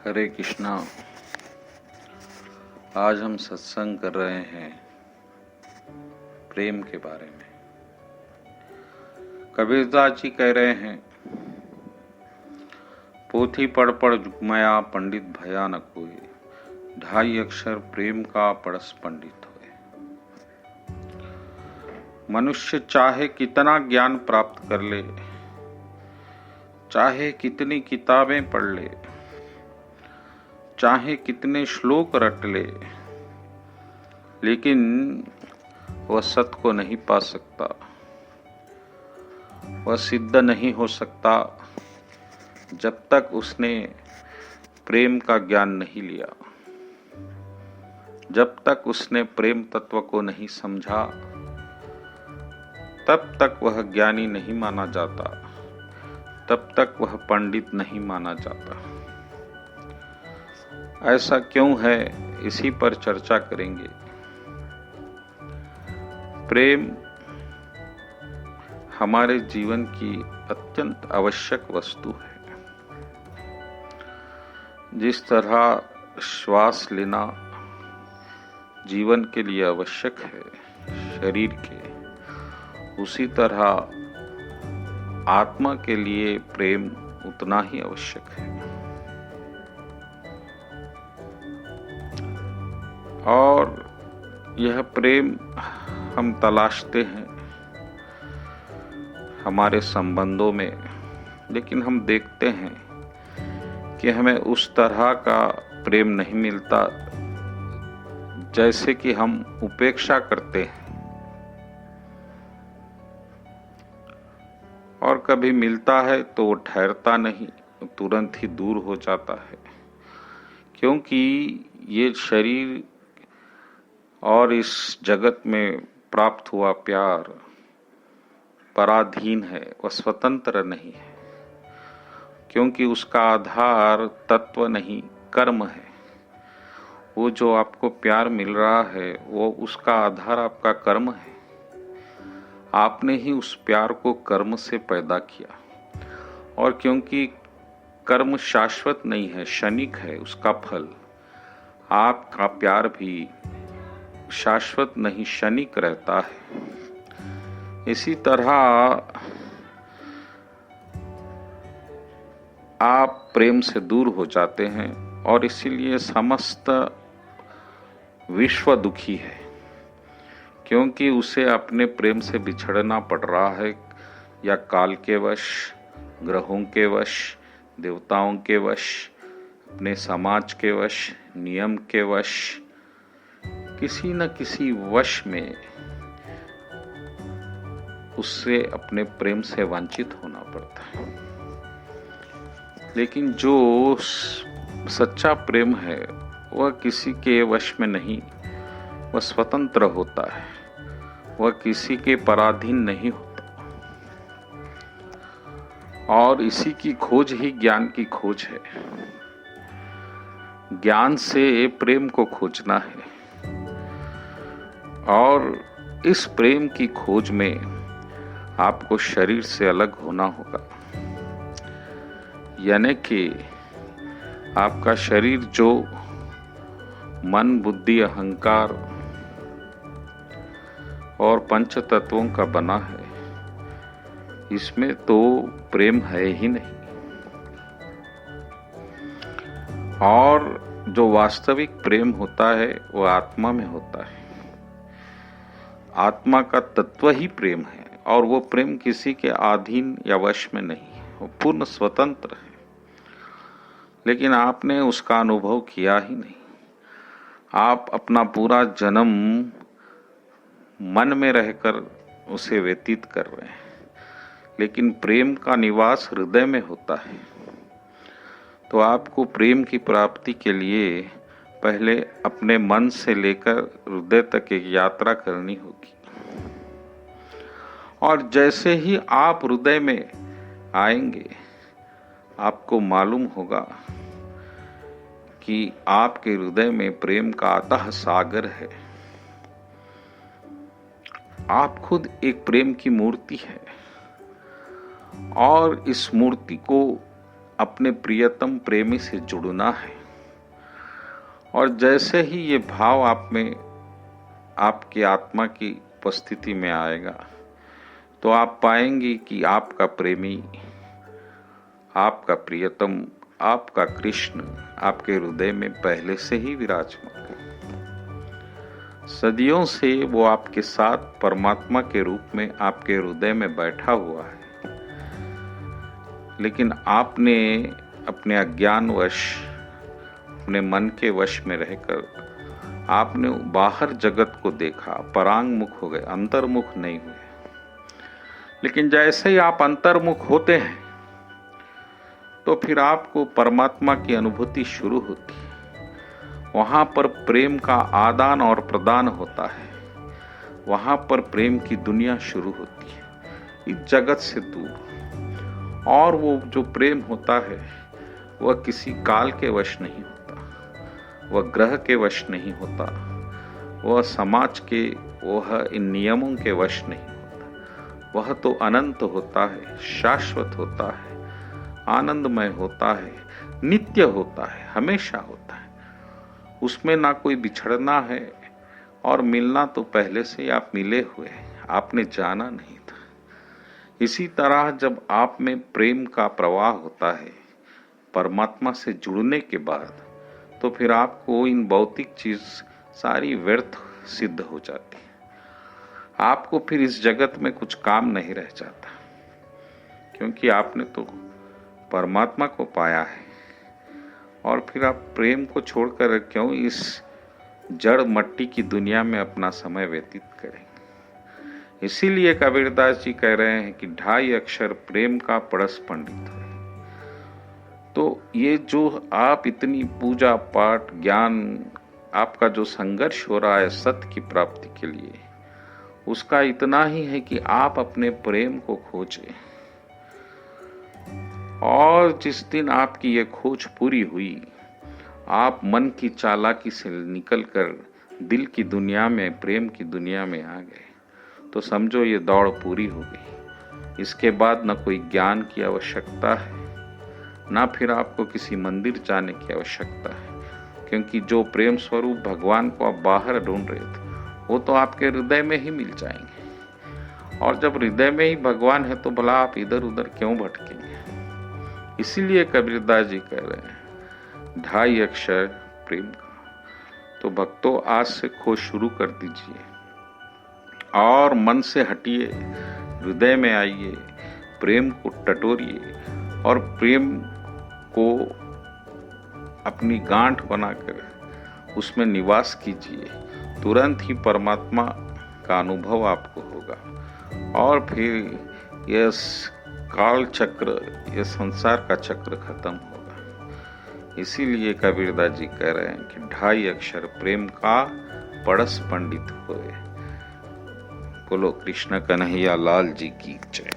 हरे कृष्णा। आज हम सत्संग कर रहे हैं प्रेम के बारे में। कबीरदास जी कह रहे हैं, पोथी पढ़ पढ़ जुगमया पंडित भया न कोई, 2.5 अक्षर प्रेम का पढ़स पंडित होए। मनुष्य चाहे कितना ज्ञान प्राप्त कर ले, चाहे कितनी किताबें पढ़ ले, चाहे कितने श्लोक रट ले, लेकिन वह सत्य को नहीं पा सकता, वह सिद्ध नहीं हो सकता जब तक उसने प्रेम का ज्ञान नहीं लिया, जब तक उसने प्रेम तत्व को नहीं समझा, तब तक वह ज्ञानी नहीं माना जाता, तब तक वह पंडित नहीं माना जाता। ऐसा क्यों है, इसी पर चर्चा करेंगे। प्रेम हमारे जीवन की अत्यंत आवश्यक वस्तु है। जिस तरह श्वास लेना जीवन के लिए आवश्यक है शरीर के, उसी तरह आत्मा के लिए प्रेम उतना ही आवश्यक है। और यह प्रेम हम तलाशते हैं हमारे संबंधों में, लेकिन हम देखते हैं कि हमें उस तरह का प्रेम नहीं मिलता जैसे कि हम उपेक्षा करते हैं, और कभी मिलता है तो वो ठहरता नहीं, तुरंत ही दूर हो जाता है। क्योंकि ये शरीर और इस जगत में प्राप्त हुआ प्यार पराधीन है, वह स्वतंत्र नहीं है। क्योंकि उसका आधार तत्व नहीं, कर्म है। वो जो आपको प्यार मिल रहा है, वो उसका आधार आपका कर्म है। आपने ही उस प्यार को कर्म से पैदा किया, और क्योंकि कर्म शाश्वत नहीं है, क्षणिक है उसका फल, आपका प्यार भी शाश्वत नहीं, क्षणिक रहता है। इसी तरह आप प्रेम से दूर हो जाते हैं, और इसीलिए समस्त विश्व दुखी है, क्योंकि उसे अपने प्रेम से बिछड़ना पड़ रहा है, या काल के वश, ग्रहों के वश, देवताओं के वश, अपने समाज के वश, नियम के वश, किसी न किसी वश में उससे अपने प्रेम से वंचित होना पड़ता है। लेकिन जो सच्चा प्रेम है वह किसी के वश में नहीं, वह स्वतंत्र होता है, वह किसी के पराधीन नहीं होता। और इसी की खोज ही ज्ञान की खोज है। ज्ञान से प्रेम को खोजना है, और इस प्रेम की खोज में आपको शरीर से अलग होना होगा। यानी कि आपका शरीर जो मन, बुद्धि, अहंकार और पंच तत्वों का बना है, इसमें तो प्रेम है ही नहीं। और जो वास्तविक प्रेम होता है वो आत्मा में होता है। आत्मा का तत्व ही प्रेम है, और वो प्रेम किसी के अधीन या वश में नहीं है, वो पूर्ण स्वतंत्र है। लेकिन आपने उसका अनुभव किया ही नहीं। आप अपना पूरा जन्म मन में रहकर उसे व्यतीत कर रहे हैं, लेकिन प्रेम का निवास हृदय में होता है। तो आपको प्रेम की प्राप्ति के लिए पहले अपने मन से लेकर हृदय तक एक यात्रा करनी होगी। और जैसे ही आप हृदय में आएंगे, आपको मालूम होगा कि आपके हृदय में प्रेम का अथाह सागर है। आप खुद एक प्रेम की मूर्ति है, और इस मूर्ति को अपने प्रियतम प्रेमी से जुड़ना है। और जैसे ही ये भाव आप में, आपकी आत्मा की उपस्थिति में आएगा, तो आप पाएंगे कि आपका प्रेमी, आपका प्रियतम, आपका कृष्ण आपके हृदय में पहले से ही विराजमान है। सदियों से वो आपके साथ परमात्मा के रूप में आपके हृदय में बैठा हुआ है, लेकिन आपने अपने अज्ञानवश, अपने मन के वश में रहकर आपने बाहर जगत को देखा, परांगमुख हो गए, अंतर्मुख नहीं हुए। लेकिन जैसे ही आप अंतर्मुख होते हैं तो फिर आपको परमात्मा की अनुभूति शुरू होती है। वहां पर प्रेम का आदान और प्रदान होता है, वहां पर प्रेम की दुनिया शुरू होती है, इस जगत से दूर। और वो जो प्रेम होता है वह किसी काल के वश नहीं होता, वह ग्रह के वश नहीं होता, वह समाज के, वह इन नियमों के वश नहीं होता। वह तो अनंत होता है, शाश्वत होता है, आनंदमय होता है, नित्य होता है, हमेशा होता है। उसमें ना कोई बिछड़ना है, और मिलना तो पहले से आप मिले हुए हैं, आपने जाना नहीं था। इसी तरह जब आप में प्रेम का प्रवाह होता है परमात्मा से जुड़ने के बाद, तो फिर आपको इन भौतिक चीज सारी व्यर्थ सिद्ध हो जाती है। आपको फिर इस जगत में कुछ काम नहीं रह जाता, क्योंकि आपने तो परमात्मा को पाया है। और फिर आप प्रेम को छोड़कर क्यों इस जड़ मट्टी की दुनिया में अपना समय व्यतीत करेंगे। इसीलिए कबीरदास जी कह रहे हैं कि 2.5 अक्षर प्रेम का पड़स पंडित है। तो ये जो आप इतनी पूजा पाठ ज्ञान, आपका जो संघर्ष हो रहा है सत्य की प्राप्ति के लिए, उसका इतना ही है कि आप अपने प्रेम को खोजें। और जिस दिन आपकी ये खोज पूरी हुई, आप मन की चालाकी से निकलकर दिल की दुनिया में, प्रेम की दुनिया में आ गए, तो समझो ये दौड़ पूरी हो गई। इसके बाद न कोई ज्ञान की आवश्यकता है, ना फिर आपको किसी मंदिर जाने की आवश्यकता है, क्योंकि जो प्रेम स्वरूप भगवान को आप बाहर ढूंढ रहे थे वो तो आपके हृदय में ही मिल जाएंगे। और जब हृदय में ही भगवान है तो भला आप इधर उधर क्यों भटकेंगे। इसीलिए कबीरदास जी कह रहे हैं 2.5 अक्षर प्रेम का। तो भक्तों, आज से खोज शुरू कर दीजिए और मन से हटिए, हृदय में आइए, प्रेम को टटोरिए और प्रेम को अपनी गांठ बनाकर उसमें निवास कीजिए। तुरंत ही परमात्मा का अनुभव आपको होगा और फिर यह काल चक्र, यह संसार का चक्र खत्म होगा। इसीलिए कबीरदास जी कह रहे हैं कि 2.5 अक्षर प्रेम का पड़स पंडित होए। बोलो कृष्ण कन्हैया लाल जी की जय।